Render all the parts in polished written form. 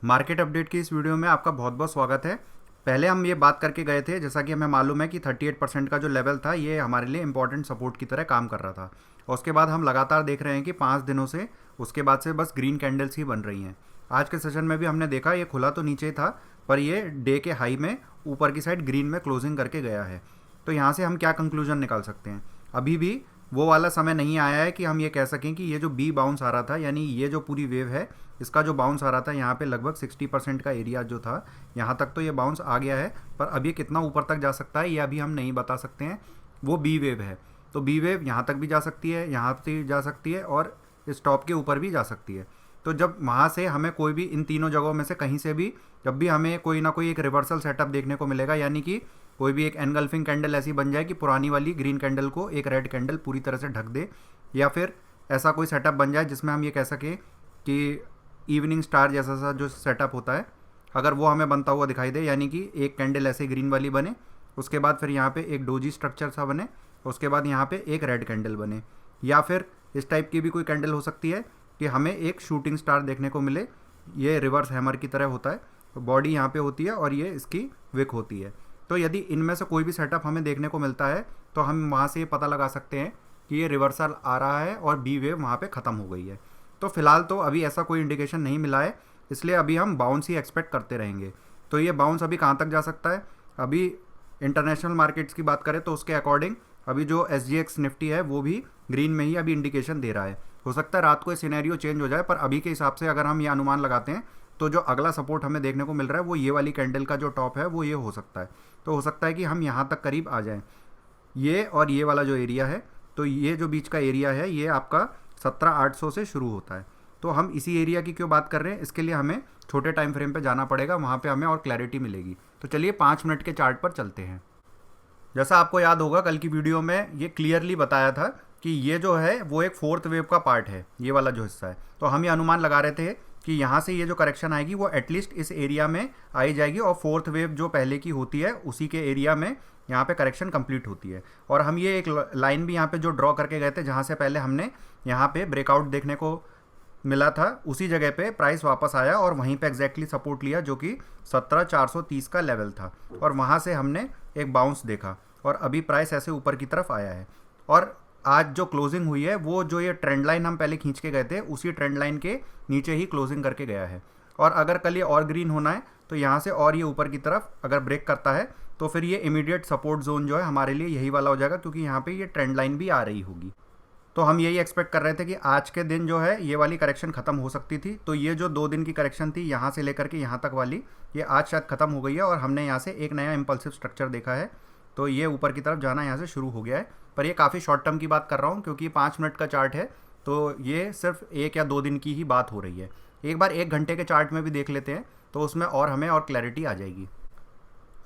Market update की इस video में आपका बहुत बहुत स्वागत है। पहले हम ये बात करके गए थे, जैसा कि हमें मालूम है कि 38% का जो लेवल था ये हमारे लिए इंपॉर्टेंट सपोर्ट की तरह काम कर रहा था। और उसके बाद हम लगातार देख रहे हैं कि 5 दिनों से उसके बाद से बस ग्रीन कैंडल्स ही बन रही हैं। आज के सेशन में भी हमने देखा ये खुला तो नीचे था, पर ये डे के हाई में ऊपर की साइड ग्रीन में क्लोजिंग करके गया है। तो यहाँ से हम क्या कंक्लूजन निकाल सकते हैं? अभी भी वो वाला समय नहीं आया है कि हम ये कह सकें कि ये जो बी बाउंस आ रहा था, यानी ये जो पूरी वेव है इसका जो बाउंस आ रहा था यहाँ पे लगभग 60% का एरिया जो था, यहाँ तक तो ये बाउंस आ गया है। पर अब ये कितना ऊपर तक जा सकता है ये अभी हम नहीं बता सकते हैं। वो बी वेव है, तो बी वेव यहाँ तक भी जा सकती है, यहाँ से जा सकती है और इस टॉप के ऊपर भी जा सकती है। तो जब वहाँ से हमें कोई भी इन तीनों जगहों में से कहीं से भी जब भी हमें कोई ना कोई एक रिवर्सल सेटअप देखने को मिलेगा, यानी कि कोई भी एक एनगल्फिंग कैंडल ऐसी बन जाए कि पुरानी वाली ग्रीन कैंडल को एक रेड कैंडल पूरी तरह से ढक दे, या फिर ऐसा कोई सेटअप बन जाए जिसमें हम ये कह सकें कि इवनिंग स्टार जैसा सा जो सेटअप होता है, अगर वो हमें बनता हुआ दिखाई दे, यानी कि एक कैंडल ऐसे ग्रीन वाली बने, उसके बाद फिर यहाँ पे एक डोजी स्ट्रक्चर सा बने, उसके बाद यहाँ पे एक रेड कैंडल बने, या फिर इस टाइप की भी कोई कैंडल हो सकती है कि हमें एक शूटिंग स्टार देखने को मिले। ये रिवर्स हैमर की तरह होता है, तो बॉडी यहाँ पे होती है और ये इसकी विक होती है। तो यदि इनमें से कोई भी सेटअप हमें देखने को मिलता है तो हम वहाँ से ये पता लगा सकते हैं कि ये रिवर्सल आ रहा है और बी वेव वहाँ पे ख़त्म हो गई है। तो फिलहाल तो अभी ऐसा कोई इंडिकेशन नहीं मिला है, इसलिए अभी हम बाउंस ही एक्सपेक्ट करते रहेंगे। तो ये बाउंस अभी कहाँ तक जा सकता है? अभी इंटरनेशनल मार्केट्स की बात करें तो उसके अकॉर्डिंग अभी जो SGX निफ्टी है वो भी ग्रीन में ही अभी इंडिकेशन दे रहा है। हो सकता है रात को ये सिनेरियो चेंज हो जाए, पर अभी के हिसाब से अगर हम ये अनुमान लगाते हैं तो जो अगला सपोर्ट हमें देखने को मिल रहा है वो ये वाली कैंडल का जो टॉप है वो ये हो सकता है। तो हो सकता है कि हम यहाँ तक करीब आ जाएं, ये और ये वाला जो एरिया है, तो ये जो बीच का एरिया है ये आपका 17,800 से शुरू होता है। तो हम इसी एरिया की क्यों बात कर रहे हैं? इसके लिए हमें छोटे टाइम फ्रेम पे जाना पड़ेगा, वहाँ पे हमें और क्लैरिटी मिलेगी। तो चलिए 5 मिनट के चार्ट पर चलते हैं। जैसा आपको याद होगा कल की वीडियो में ये क्लियरली बताया था कि ये जो है वो एक फोर्थ वेव का पार्ट है, ये वाला जो हिस्सा है। तो हम ये अनुमान लगा रहे थे कि यहाँ से ये जो करेक्शन आएगी वो एटलीस्ट इस एरिया में आई जाएगी, और फोर्थ वेव जो पहले की होती है उसी के एरिया में यहाँ पे करेक्शन कंप्लीट होती है। और हम ये एक लाइन भी यहाँ पे जो ड्रॉ करके गए थे, जहाँ से पहले हमने यहाँ पे ब्रेकआउट देखने को मिला था, उसी जगह पे प्राइस वापस आया और वहीं पे एग्जैक्टली सपोर्ट लिया जो कि 17,430 का लेवल था, और वहाँ से हमने एक बाउंस देखा और अभी प्राइस ऐसे ऊपर की तरफ आया है। और आज जो क्लोजिंग हुई है वो जो ये ट्रेंड लाइन हम पहले खींच के गए थे उसी ट्रेंड लाइन के नीचे ही क्लोजिंग करके गया है। और अगर कल ये और ग्रीन होना है तो यहाँ से और ये ऊपर की तरफ अगर ब्रेक करता है तो फिर ये इमीडिएट सपोर्ट जोन जो है हमारे लिए यही वाला हो जाएगा, क्योंकि यहाँ पे ये ट्रेंड लाइन भी आ रही होगी। तो हम यही एक्सपेक्ट कर रहे थे कि आज के दिन जो है ये वाली करेक्शन ख़त्म हो सकती थी। तो ये जो 2 दिन की करेक्शन थी यहाँ से लेकर के यहाँ तक वाली, ये आज शायद ख़त्म हो गई है और हमने यहाँ से एक नया इम्पल्सिव स्ट्रक्चर देखा है। तो ये ऊपर की तरफ जाना यहाँ से शुरू हो गया है, पर ये काफ़ी शॉर्ट टर्म की बात कर रहा हूँ क्योंकि 5 मिनट का चार्ट है, तो ये सिर्फ 1 या 2 दिन की ही बात हो रही है। एक बार 1 घंटे के चार्ट में भी देख लेते हैं तो उसमें और हमें और क्लैरिटी आ जाएगी।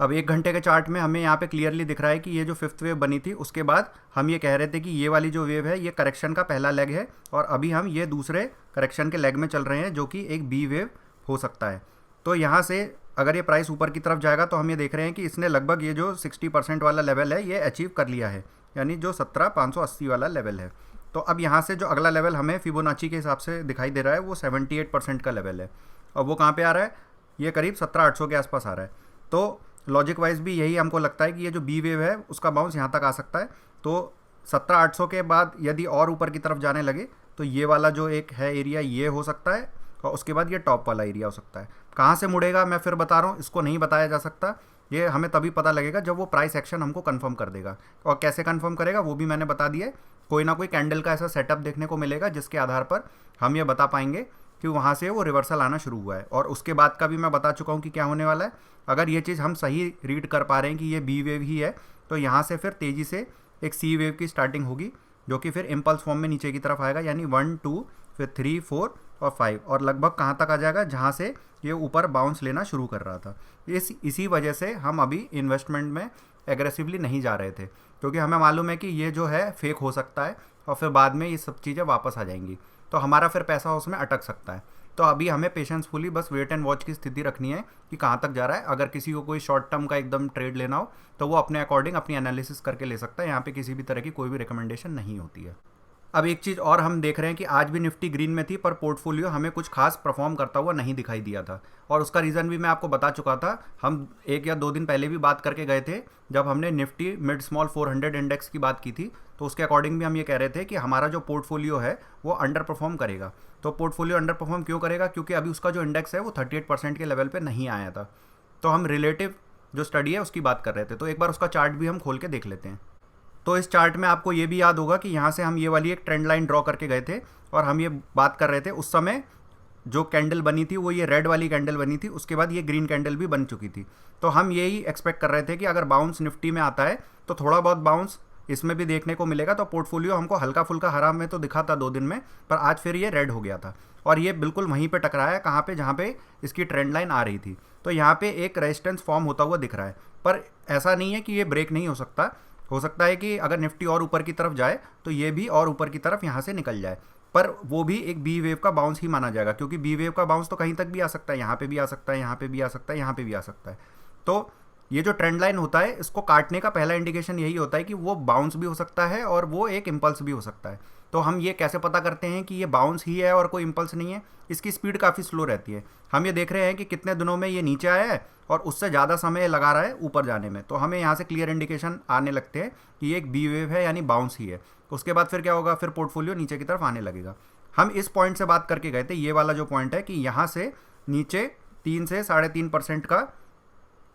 अब 1 घंटे के चार्ट में हमें यहाँ पे क्लियरली दिख रहा है कि ये जो फिफ्थ वेव बनी थी उसके बाद हम ये कह रहे थे कि ये वाली जो वेव है ये करेक्शन का पहला लेग है, और अभी हम ये दूसरे करेक्शन के लेग में चल रहे हैं जो कि एक बी वेव हो सकता है। तो यहाँ से अगर ये प्राइस ऊपर की तरफ जाएगा तो हम ये देख रहे हैं कि इसने लगभग ये जो 60% वाला लेवल है ये अचीव कर लिया है, यानी जो 17,580 वाला लेवल है। तो अब यहाँ से जो अगला लेवल हमें फिबोनाची के हिसाब से दिखाई दे रहा है वो 78% का लेवल है, और वो कहाँ पे आ रहा है? ये करीब 17,800 के आसपास आ रहा है। तो लॉजिक वाइज भी यही हमको लगता है कि ये जो बी वेव है उसका बाउंस यहाँ तक आ सकता है। तो 17,800 के बाद यदि और ऊपर की तरफ जाने लगे तो ये वाला जो एक है एरिया ये हो सकता है, और उसके बाद ये टॉप वाला एरिया हो सकता है। कहाँ से मुड़ेगा मैं फिर बता रहा हूँ, इसको नहीं बताया जा सकता। ये हमें तभी पता लगेगा जब वो प्राइस एक्शन हमको कंफर्म कर देगा, और कैसे कंफर्म करेगा वो भी मैंने बता दिया है। कोई ना कोई कैंडल का ऐसा सेटअप देखने को मिलेगा जिसके आधार पर हम ये बता पाएंगे कि वहाँ से वो रिवर्सल आना शुरू हुआ है। और उसके बाद का भी मैं बता चुका हूँ कि क्या होने वाला है। अगर ये चीज़ हम सही रीड कर पा रहे हैं कि ये बी वेव ही है, तो यहाँ से फिर तेज़ी से एक सी वेव की स्टार्टिंग होगी जो कि फिर इम्पल्स फॉर्म में नीचे की तरफ आएगा, यानी 1 2 फिर 3 4 और 5, और लगभग कहाँ तक आ जाएगा जहाँ से ये ऊपर बाउंस लेना शुरू कर रहा था। इसी वजह से हम अभी इन्वेस्टमेंट में एग्रेसिवली नहीं जा रहे थे, क्योंकि हमें मालूम है कि ये जो है फेक हो सकता है और फिर बाद में ये सब चीज़ें वापस आ जाएंगी, तो हमारा फिर पैसा उसमें अटक सकता है। तो अभी हमें पेशेंसफुली बस वेट एंड वॉच की स्थिति रखनी है कि कहाँ तक जा रहा है। अगर किसी को कोई शॉर्ट टर्म का एकदम ट्रेड लेना हो तो वो अपने अकॉर्डिंग अपनी एनालिसिस करके ले सकता है। यहाँ पे किसी भी तरह की कोई भी रिकमेंडेशन नहीं होती है। अब एक चीज़ और हम देख रहे हैं कि आज भी निफ्टी ग्रीन में थी, पर पोर्टफोलियो हमें कुछ खास परफॉर्म करता हुआ नहीं दिखाई दिया था। और उसका रीज़न भी मैं आपको बता चुका था, हम 1 या 2 दिन पहले भी बात करके गए थे जब हमने निफ्टी मिड स्मॉल 400 इंडेक्स की बात की थी। तो उसके अकॉर्डिंग भी हम ये कह रहे थे कि हमारा जो पोर्टफोलियो है वो अंडर परफॉर्म करेगा। तो पोर्टफोलियो अंडर परफॉर्म क्यों करेगा? क्योंकि अभी उसका जो इंडेक्स है वो 38% के लेवल पर नहीं आया था। तो हम रिलेटिव जो स्टडी है उसकी बात कर रहे थे। तो एक बार उसका चार्ट भी हम खोल के देख लेते हैं। तो इस चार्ट में आपको ये भी याद होगा कि यहाँ से हम ये वाली एक ट्रेंड लाइन ड्रॉ करके गए थे और हम ये बात कर रहे थे उस समय जो कैंडल बनी थी वो ये रेड वाली कैंडल बनी थी, उसके बाद ये ग्रीन कैंडल भी बन चुकी थी। तो हम यही एक्सपेक्ट कर रहे थे कि अगर बाउंस निफ्टी में आता है तो थोड़ा बहुत बाउंस इसमें भी देखने को मिलेगा। तो पोर्टफोलियो हमको हल्का फुल्का हरा में तो दिखा था 2 दिन में, पर आज फिर ये रेड हो गया था और ये बिल्कुल वहीं पे टकराया, कहाँ पे? जहाँ पे इसकी ट्रेंड लाइन आ रही थी। तो यहाँ पे एक रेजिस्टेंस फॉर्म होता हुआ दिख रहा है, पर ऐसा नहीं है कि ये ब्रेक नहीं हो सकता है कि अगर निफ्टी और ऊपर की तरफ जाए तो ये भी और ऊपर की तरफ यहाँ से निकल जाए, पर वो भी एक बी वेव का बाउंस ही माना जाएगा, क्योंकि बी वेव का बाउंस तो कहीं तक भी आ सकता है, यहाँ पे भी आ सकता है, यहाँ पे भी आ सकता है, यहाँ पे भी आ सकता है। तो ये जो ट्रेंड लाइन होता है इसको काटने का पहला इंडिकेशन यही होता है कि वो बाउंस भी हो सकता है और वो एक इम्पल्स भी हो सकता है। तो हम ये कैसे पता करते हैं कि ये बाउंस ही है और कोई इम्पल्स नहीं है? इसकी स्पीड काफ़ी स्लो रहती है। हम ये देख रहे हैं कि कितने दिनों में ये नीचे आया है और उससे ज़्यादा समय लगा रहा है ऊपर जाने में। तो हमें यहाँ से क्लियर इंडिकेशन आने लगते हैं कि ये एक बी वेव है, यानी बाउंस ही है। उसके बाद फिर क्या होगा? फिर पोर्टफोलियो नीचे की तरफ आने लगेगा। हम इस पॉइंट से बात करके गए थे, ये वाला जो पॉइंट है कि यहाँ से नीचे 3 से 3.5% का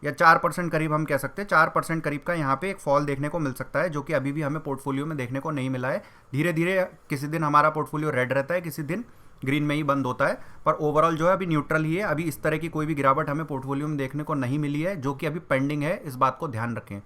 या 4% करीब, हम कह सकते हैं 4% करीब का यहाँ पे एक फॉल देखने को मिल सकता है, जो कि अभी भी हमें पोर्टफोलियो में देखने को नहीं मिला है। धीरे धीरे किसी दिन हमारा पोर्टफोलियो रेड रहता है, किसी दिन ग्रीन में ही बंद होता है, पर ओवरऑल जो है अभी न्यूट्रल ही है। अभी इस तरह की कोई भी गिरावट हमें पोर्टफोलियो में देखने को नहीं मिली है, जो कि अभी पेंडिंग है, इस बात को ध्यान रखें।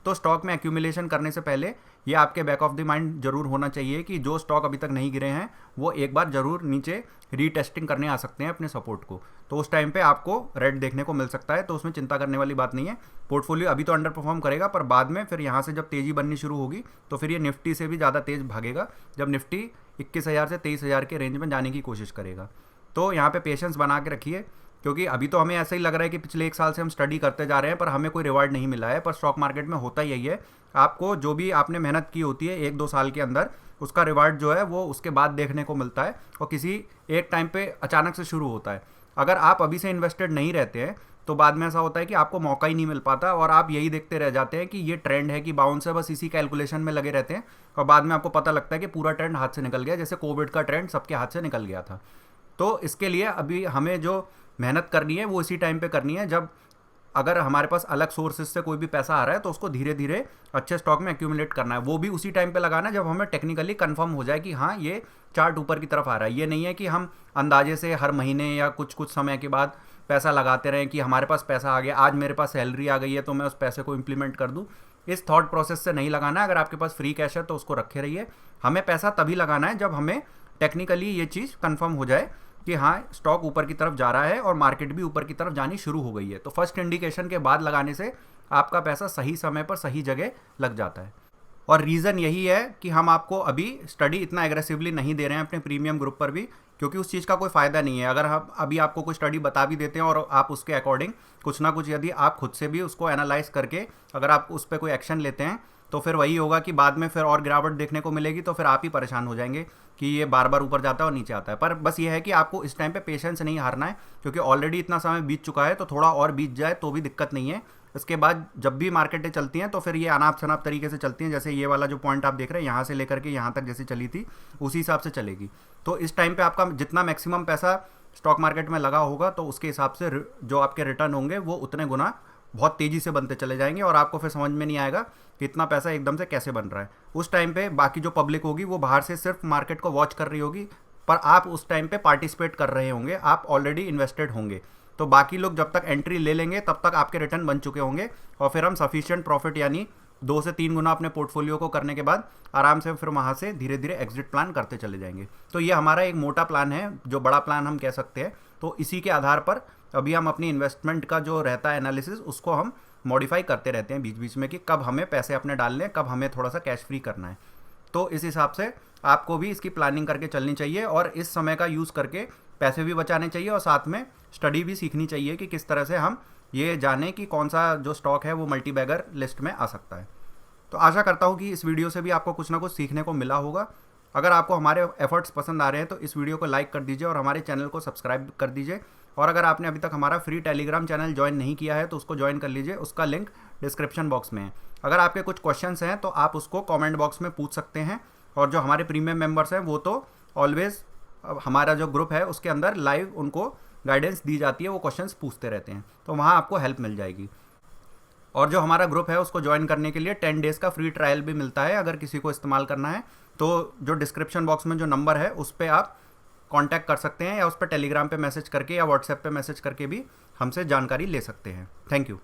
तो स्टॉक में एक्यूमुलेशन करने से पहले ये आपके बैक ऑफ द माइंड जरूर होना चाहिए कि जो स्टॉक अभी तक नहीं गिरे हैं वो एक बार जरूर नीचे रीटेस्टिंग करने आ सकते हैं अपने सपोर्ट को। तो उस टाइम पे आपको रेड देखने को मिल सकता है, तो उसमें चिंता करने वाली बात नहीं है। पोर्टफोलियो अभी तो अंडर परफॉर्म करेगा, पर बाद में फिर यहाँ से जब तेज़ी बननी शुरू होगी तो फिर ये निफ्टी से भी ज़्यादा तेज़ भागेगा, जब निफ्टी 21,000 से 23,000 के रेंज में जाने की कोशिश करेगा। तो यहाँ पे पेशेंस बना के रखिए, क्योंकि अभी तो हमें ऐसा ही लग रहा है कि पिछले 1 साल से हम स्टडी करते जा रहे हैं पर हमें कोई रिवार्ड नहीं मिला है। पर स्टॉक मार्केट में होता यही है, आपको जो भी आपने मेहनत की होती है 1-2 साल के अंदर, उसका रिवार्ड जो है वो उसके बाद देखने को मिलता है और किसी एक टाइम पे अचानक से शुरू होता है। अगर आप अभी से इन्वेस्टेड नहीं रहते हैं तो बाद में ऐसा होता है कि आपको मौका ही नहीं मिल पाता और आप यही देखते रह जाते हैं कि ये ट्रेंड है कि बाउंस है, बस इसी कैलकुलेशन में लगे रहते हैं और बाद में आपको पता लगता है कि पूरा ट्रेंड हाथ से निकल गया, जैसे कोविड का ट्रेंड सबके हाथ से निकल गया था। तो इसके लिए अभी हमें जो मेहनत करनी है वो इसी टाइम पे करनी है, जब अगर हमारे पास अलग सोर्सेज से कोई भी पैसा आ रहा है तो उसको धीरे धीरे अच्छे स्टॉक में एक्यूमुलेट करना है। वो भी उसी टाइम पे लगाना है जब हमें टेक्निकली कंफर्म हो जाए कि हाँ ये चार्ट ऊपर की तरफ आ रहा है। ये नहीं है कि हम अंदाजे से हर महीने या कुछ कुछ समय के बाद पैसा लगाते रहें कि हमारे पास पैसा आ गया, आज मेरे पास सैलरी आ गई है तो मैं उस पैसे को इम्प्लीमेंट कर दूँ। इस थॉट प्रोसेस से नहीं लगाना है। अगर आपके पास फ्री कैश है तो उसको रखे रहिए। हमें पैसा तभी लगाना है जब हमें टेक्निकली ये चीज़ कंफर्म हो जाए कि हाँ स्टॉक ऊपर की तरफ जा रहा है और मार्केट भी ऊपर की तरफ जानी शुरू हो गई है। तो फर्स्ट इंडिकेशन के बाद लगाने से आपका पैसा सही समय पर सही जगह लग जाता है। और रीज़न यही है कि हम आपको अभी स्टडी इतना एग्रेसिवली नहीं दे रहे हैं अपने प्रीमियम ग्रुप पर भी, क्योंकि उस चीज़ का कोई फ़ायदा नहीं है। अगर हम अभी आपको कोई स्टडी बता भी देते हैं और आप उसके अकॉर्डिंग कुछ ना कुछ यदि आप खुद से भी उसको एनालाइज करके अगर आप उस पर कोई एक्शन लेते हैं तो फिर वही होगा कि बाद में फिर और गिरावट देखने को मिलेगी, तो फिर आप ही परेशान हो जाएंगे कि ये बार बार ऊपर जाता है और नीचे आता है। पर बस ये है कि आपको इस टाइम पे पेशेंस नहीं हारना है, क्योंकि ऑलरेडी इतना समय बीत चुका है, तो थोड़ा और बीत जाए तो भी दिक्कत नहीं है। इसके बाद जब भी मार्केटें चलती हैं तो फिर ये अनाप शनाप तरीके से चलती हैं, जैसे ये वाला जो पॉइंट आप देख रहे हैं यहाँ से लेकर के यहाँ तक जैसी चली थी उसी हिसाब से चलेगी। तो इस टाइम पे आपका जितना मैक्सिमम पैसा स्टॉक मार्केट में लगा होगा तो उसके हिसाब से जो आपके रिटर्न होंगे वो उतने गुना बहुत तेज़ी से बनते चले जाएंगे और आपको फिर समझ में नहीं आएगा कि इतना पैसा एकदम से कैसे बन रहा है। उस टाइम पे बाकी जो पब्लिक होगी वो बाहर से सिर्फ मार्केट को वॉच कर रही होगी, पर आप उस टाइम पे पार्टिसिपेट कर रहे होंगे, आप ऑलरेडी इन्वेस्टेड होंगे। तो बाकी लोग जब तक एंट्री ले लेंगे तब तक आपके रिटर्न बन चुके होंगे और फिर हम सफिशिएंट प्रॉफिट यानी 2 से 3 गुना अपने पोर्टफोलियो को करने के बाद आराम से फिर वहाँ से धीरे धीरे एग्जिट प्लान करते चले जाएंगे। तो ये हमारा एक मोटा प्लान है, जो बड़ा प्लान हम कह सकते हैं। तो इसी के आधार पर अभी हम अपनी इन्वेस्टमेंट का जो रहता है एनालिसिस उसको हम मॉडिफाई करते रहते हैं बीच बीच में कि कब हमें पैसे अपने डालने, कब हमें थोड़ा सा कैश फ्री करना है। तो इस हिसाब से आपको भी इसकी प्लानिंग करके चलनी चाहिए और इस समय का यूज़ करके पैसे भी बचाने चाहिए और साथ में स्टडी भी सीखनी चाहिए कि किस तरह से हम ये जाने कि कौन सा जो स्टॉक है वो मल्टी बैगर लिस्ट में आ सकता है। तो आशा करता हूँ कि इस वीडियो से भी आपको कुछ ना कुछ सीखने को मिला होगा। अगर आपको हमारे एफर्ट्स पसंद आ रहे हैं तो इस वीडियो को लाइक कर दीजिए और हमारे चैनल को सब्सक्राइब कर दीजिए। और अगर आपने अभी तक हमारा फ्री टेलीग्राम चैनल ज्वाइन नहीं किया है तो उसको ज्वाइन कर लीजिए, उसका लिंक डिस्क्रिप्शन बॉक्स में है। अगर आपके कुछ क्वेश्चंस हैं तो आप उसको कमेंट बॉक्स में पूछ सकते हैं, और जो हमारे प्रीमियम मेंबर्स हैं वो तो ऑलवेज हमारा जो ग्रुप है उसके अंदर लाइव उनको गाइडेंस दी जाती है, वो क्वेश्चंस पूछते रहते हैं, तो वहाँ आपको हेल्प मिल जाएगी। और जो हमारा ग्रुप है उसको ज्वाइन करने के लिए 10 डेज़ का फ्री ट्रायल भी मिलता है, अगर किसी को इस्तेमाल करना है तो जो डिस्क्रिप्शन बॉक्स में जो नंबर है उस पर आप कांटेक्ट कर सकते हैं, या उस पर टेलीग्राम पे मैसेज करके या व्हाट्सएप पे मैसेज करके भी हमसे जानकारी ले सकते हैं। Thank you.